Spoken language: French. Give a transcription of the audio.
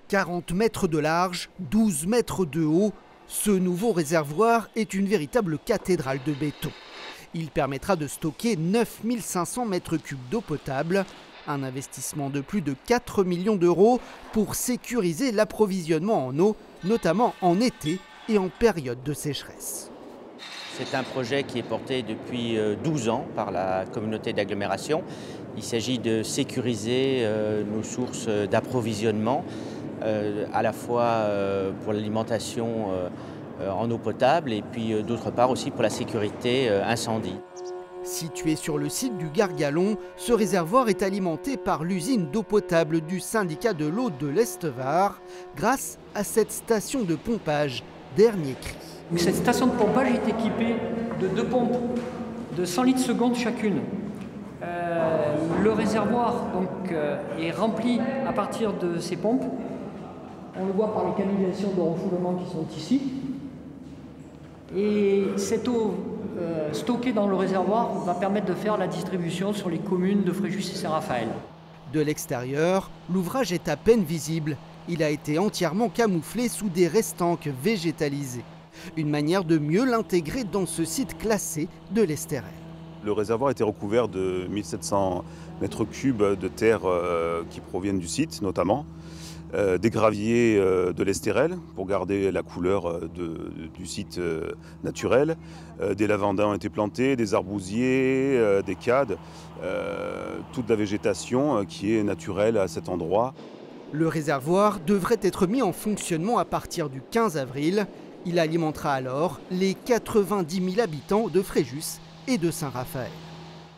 40 mètres de large, 12 mètres de haut, ce nouveau réservoir est une véritable cathédrale de béton. Il permettra de stocker 9500 mètres cubes d'eau potable, un investissement de plus de 4 millions d'euros pour sécuriser l'approvisionnement en eau, notamment en été et en période de sécheresse. C'est un projet qui est porté depuis 12 ans par la communauté d'agglomération. Il s'agit de sécuriser nos sources d'approvisionnement, à la fois pour l'alimentation en eau potable et puis d'autre part aussi pour la sécurité incendie. Situé sur le site du Gargalon, ce réservoir est alimenté par l'usine d'eau potable du syndicat de l'eau de l'Est-Var grâce à cette station de pompage dernier cri. Cette station de pompage est équipée de 2 pompes de 100 litres seconde chacune. Le réservoir donc, est rempli à partir de ces pompes. On le voit par les canalisations de refoulement qui sont ici. Et cette eau stockée dans le réservoir va permettre de faire la distribution sur les communes de Fréjus et Saint-Raphaël. De l'extérieur, l'ouvrage est à peine visible. Il a été entièrement camouflé sous des restanques végétalisées. Une manière de mieux l'intégrer dans ce site classé de l'Estérel. Le réservoir était recouvert de 1700 mètres cubes de terre qui proviennent du site notamment, des graviers de l'Estérel pour garder la couleur du site naturel, des lavandins ont été plantés, des arbousiers, des cades, toute la végétation qui est naturelle à cet endroit. Le réservoir devrait être mis en fonctionnement à partir du 15 avril. Il alimentera alors les 90 000 habitants de Fréjus et de Saint-Raphaël.